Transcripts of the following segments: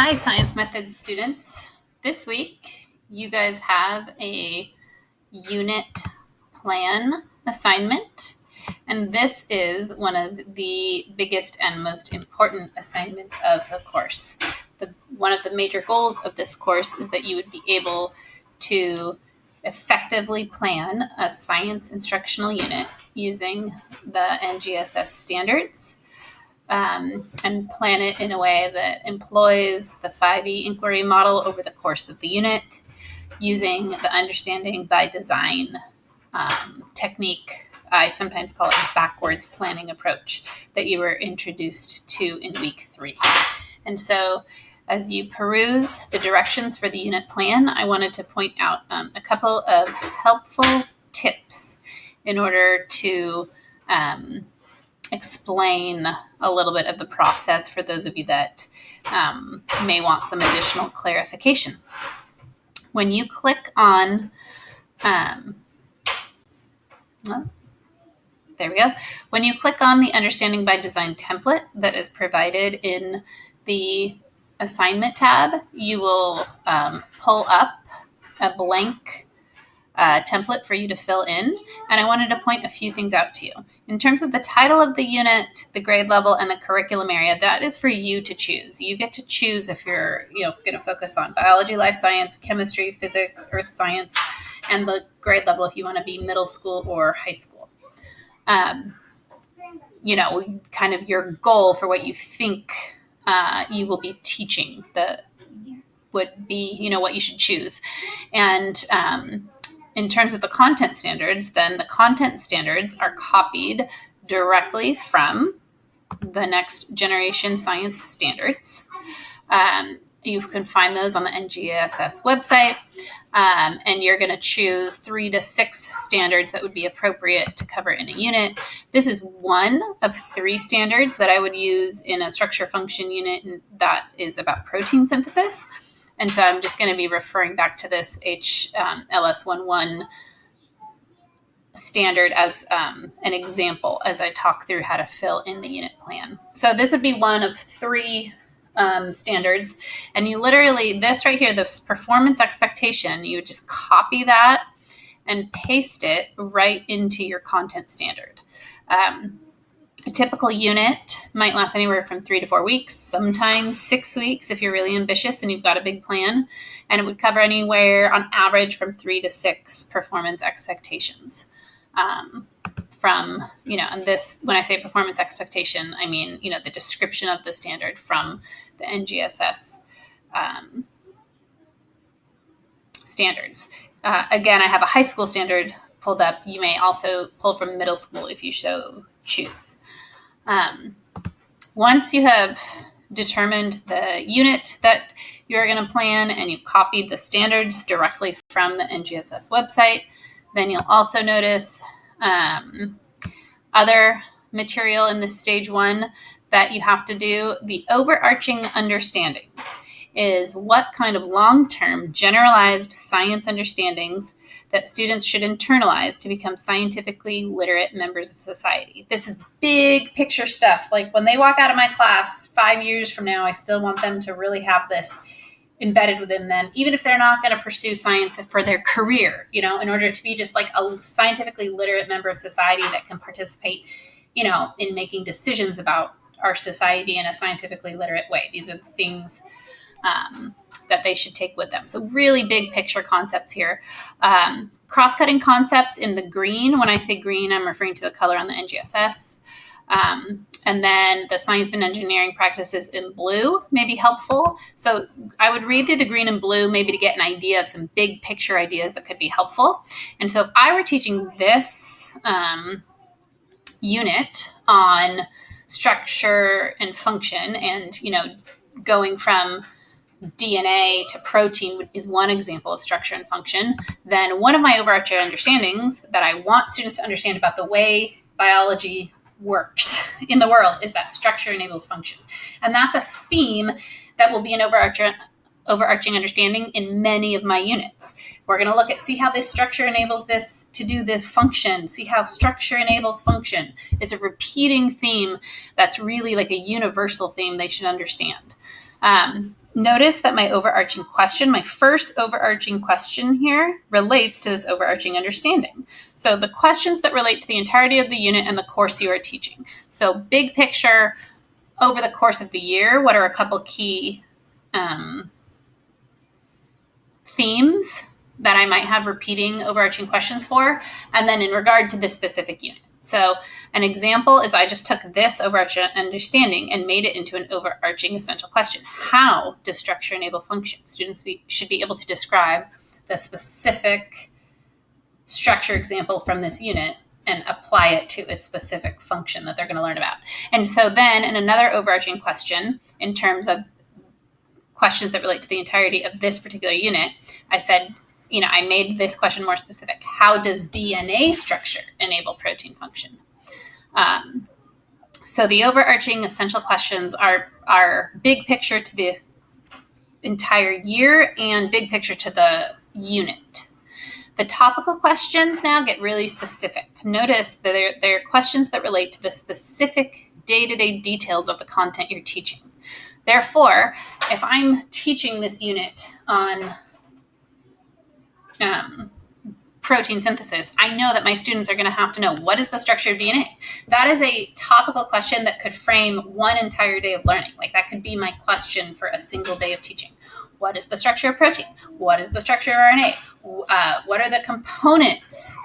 Hi, Science Methods students. This week, you guys have a unit plan assignment, and this is one of the biggest and most important assignments of the course. One of the major goals of this course is that you would be able to effectively plan a science instructional unit using the NGSS standards. And plan it in a way that employs the 5E inquiry model over the course of the unit using the understanding by design technique. I sometimes call it a backwards planning approach that you were introduced to in week 3. And so as you peruse the directions for the unit plan, I wanted to point out a couple of helpful tips in order to explain a little bit of the process for those of you that may want some additional clarification. When you click on, there we go. When you click on the Understanding by Design template that is provided in the Assignment tab, you will pull up a blank template for you to fill in. And I wanted to point a few things out to you. In terms of the title of the unit, the grade level, and the curriculum area, that is for you to choose. You get to choose if you're going to focus on biology, life science, chemistry, physics, earth science, and the grade level if you want to be middle school or high school. Kind of your goal for what you think you will be teaching would be, what you should choose. And in terms of the content standards, then the content standards are copied directly from the Next Generation Science Standards. You can find those on the NGSS website, and you're going to choose 3 to 6 standards that would be appropriate to cover in a unit. This is one of 3 standards that I would use in a structure function unit, and that is about protein synthesis. And so I'm just going to be referring back to this HLS11 standard as an example as I talk through how to fill in the unit plan. So this would be one of 3 standards. And you literally, this right here, this performance expectation, you would just copy that and paste it right into your content standard. A typical unit might last anywhere from 3 to 4 weeks, sometimes 6 weeks if you're really ambitious and you've got a big plan. And it would cover anywhere on average from 3 to 6 performance expectations. And this, when I say performance expectation, I mean, the description of the standard from the NGSS standards. Again, I have a high school standard pulled up. You may also pull from middle school if you so choose. Once you have determined the unit that you're going to plan and you've copied the standards directly from the NGSS website, then you'll also notice other material in this stage 1 that you have to do. The overarching understanding is what kind of long-term generalized science understandings that students should internalize to become scientifically literate members of society. This is big picture stuff. Like when they walk out of my class 5 years from now, I still want them to really have this embedded within them, even if they're not going to pursue science for their career, in order to be just like a scientifically literate member of society that can participate, in making decisions about our society in a scientifically literate way. These are the things that they should take with them. So really big picture concepts here. Cross-cutting concepts in the green. When I say green, I'm referring to the color on the NGSS. And then the science and engineering practices in blue may be helpful. So I would read through the green and blue maybe to get an idea of some big picture ideas that could be helpful. And so if I were teaching this unit on structure and function and, going from DNA to protein is one example of structure and function, then one of my overarching understandings that I want students to understand about the way biology works in the world is that structure enables function. And that's a theme that will be an overarching understanding in many of my units. We're going to look at, see how this structure enables this to do the function, see how structure enables function. It's a repeating theme that's really like a universal theme they should understand. Notice that my overarching question, my first overarching question here, relates to this overarching understanding. So the questions that relate to the entirety of the unit and the course you are teaching. So big picture, over the course of the year, what are a couple key themes that I might have repeating overarching questions for, and then in regard to this specific unit. So an example is I just took this overarching understanding and made it into an overarching essential question. How does structure enable function? Students should be able to describe the specific structure example from this unit and apply it to its specific function that they're going to learn about. And so then in another overarching question, in terms of questions that relate to the entirety of this particular unit, I said, I made this question more specific. How does DNA structure enable protein function? So the overarching essential questions are big picture to the entire year and big picture to the unit. The topical questions now get really specific. Notice that they're questions that relate to the specific day-to-day details of the content you're teaching. Therefore, if I'm teaching this unit on protein synthesis, I know that my students are going to have to know, what is the structure of DNA? That is a topical question that could frame one entire day of learning. Like that could be my question for a single day of teaching. What is the structure of protein? What is the structure of RNA? What are the components,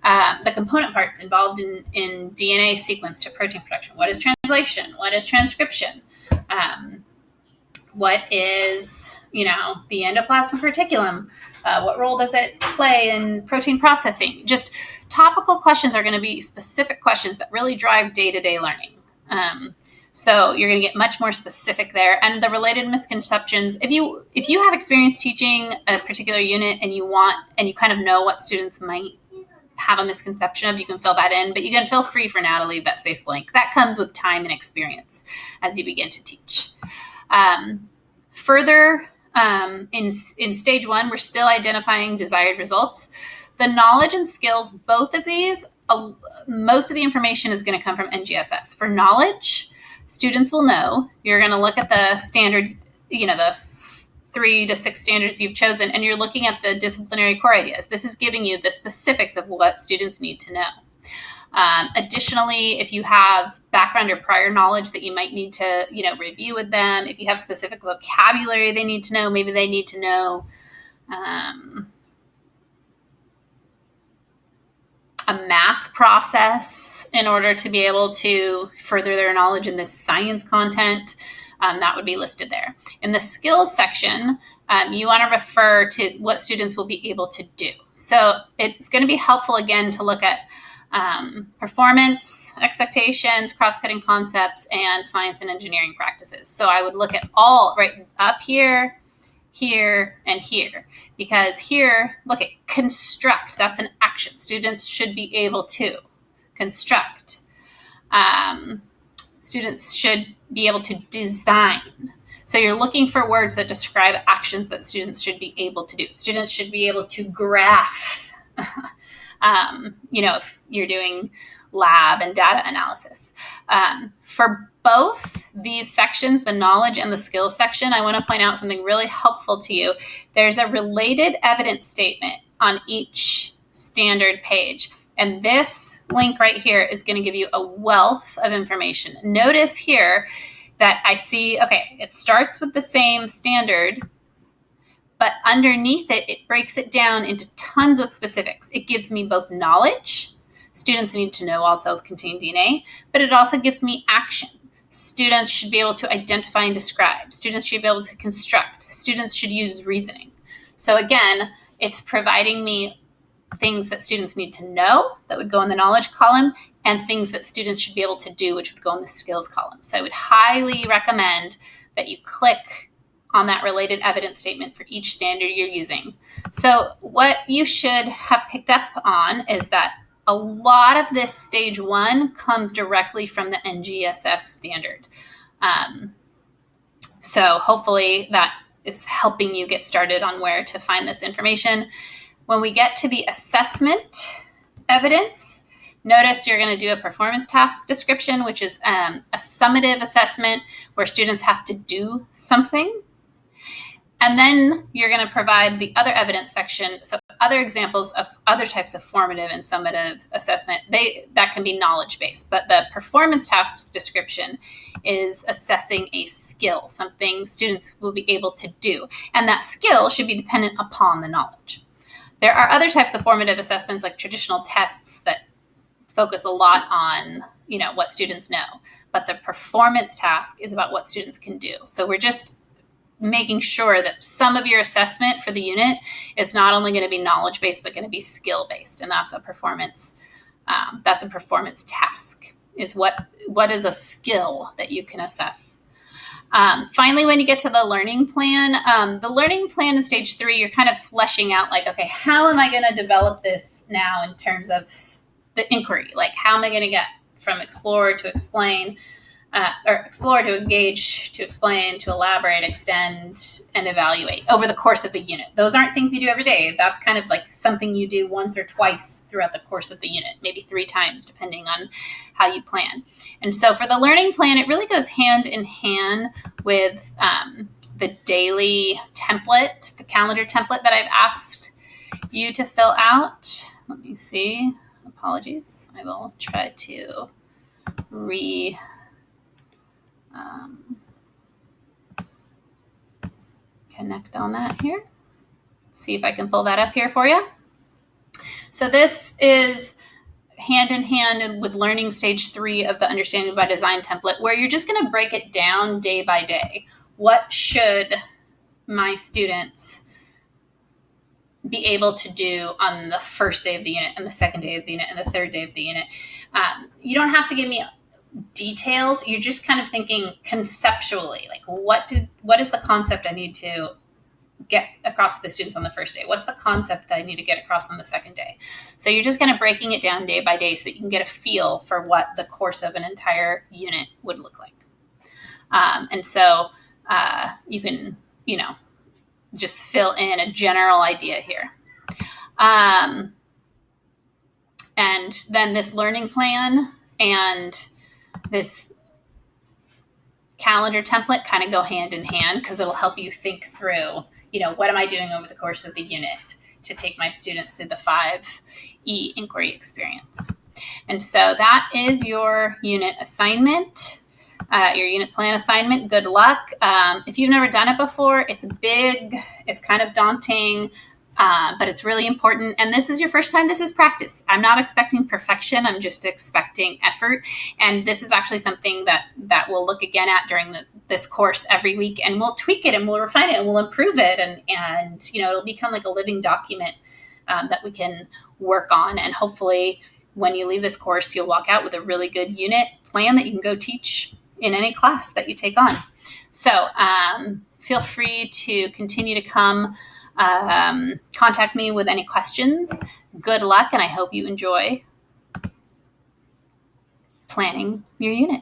the component parts involved in DNA sequence to protein production? What is translation? What is transcription? What is, the endoplasmic reticulum? What role does it play in protein processing? Just topical questions are going to be specific questions that really drive day-to-day learning. So you're going to get much more specific there. And the related misconceptions, if you have experience teaching a particular unit and you kind of know what students might have a misconception of, you can fill that in, but you can feel free for now to leave that space blank. That comes with time and experience as you begin to teach. Further, in stage 1, we're still identifying desired results. The knowledge and skills, both of these, most of the information is going to come from NGSS. For knowledge, students will know. You're going to look at the standard, the 3 to 6 standards you've chosen, and you're looking at the disciplinary core ideas. This is giving you the specifics of what students need to know. Additionally, if you have background or prior knowledge that you might need to, review with them, if you have specific vocabulary they need to know, maybe they need to know a math process in order to be able to further their knowledge in this science content, that would be listed there. In the skills section, you want to refer to what students will be able to do. So it's going to be helpful, again, to look at performance expectations, cross-cutting concepts, and science and engineering practices. So I would look at all right up here, here, and here, because here, look at construct. That's an action. Students should be able to construct. Students should be able to design. So you're looking for words that describe actions that students should be able to do. Students should be able to graph. If you're doing lab and data analysis. For both these sections, the knowledge and the skills section, I want to point out something really helpful to you. There's a related evidence statement on each standard page. And this link right here is going to give you a wealth of information. Notice here that I see, it starts with the same standard, but underneath it, it breaks it down into tons of specifics. It gives me both knowledge. Students need to know all cells contain DNA, but it also gives me action. Students should be able to identify and describe. Students should be able to construct. Students should use reasoning. So again, it's providing me things that students need to know that would go in the knowledge column, and things that students should be able to do, which would go in the skills column. So I would highly recommend that you click on that related evidence statement for each standard you're using. So what you should have picked up on is that a lot of this stage 1 comes directly from the NGSS standard. So hopefully that is helping you get started on where to find this information. When we get to the assessment evidence, notice you're going to do a performance task description, which is a summative assessment where students have to do something. And then you're going to provide the other evidence section. So other examples of other types of formative and summative assessment, that can be knowledge-based. But the performance task description is assessing a skill, something students will be able to do. And that skill should be dependent upon the knowledge. There are other types of formative assessments like traditional tests that focus a lot on, what students know. But the performance task is about what students can do. So we're just making sure that some of your assessment for the unit is not only going to be knowledge-based, but going to be skill-based. And that's a performance task, is what is a skill that you can assess. Finally, when you get to the learning plan in stage 3, you're kind of fleshing out like, okay, how am I going to develop this now in terms of the inquiry? Like, how am I going to get from explore to explain, or explore to engage, to explain, to elaborate, extend, and evaluate over the course of the unit? Those aren't things you do every day. That's kind of like something you do once or twice throughout the course of the unit, maybe 3 times, depending on how you plan. And so for the learning plan, it really goes hand in hand with the daily template, the calendar template that I've asked you to fill out. Let me see. Apologies. I will try to connect on that here. See if I can pull that up here for you. So this is hand in hand with learning stage 3 of the Understanding by Design template, where you're just going to break it down day by day. What should my students be able to do on the first day of the unit, and the second day of the unit, and the third day of the unit? You don't have to give me details. You're just kind of thinking conceptually, like what is the concept I need to get across to the students on the first day? What's the concept that I need to get across on the second day? So you're just kind of breaking it down day by day so that you can get a feel for what the course of an entire unit would look like. And so you can, just fill in a general idea here. And then this learning plan and this calendar template kind of go hand in hand, because it'll help you think through, what am I doing over the course of the unit to take my students through the 5E inquiry experience. And so that is your unit assignment, your unit plan assignment. Good luck. If you've never done it before, it's big, it's kind of daunting, but it's really important. And this is your first time. This is practice. I'm not expecting perfection. I'm just expecting effort. And this is actually something that we'll look again at during this course every week, and we'll tweak it and we'll refine it and we'll improve it. And it'll become like a living document that we can work on. And hopefully when you leave this course, you'll walk out with a really good unit plan that you can go teach in any class that you take on. So feel free to continue to come contact me with any questions. Good luck, and I hope you enjoy planning your unit.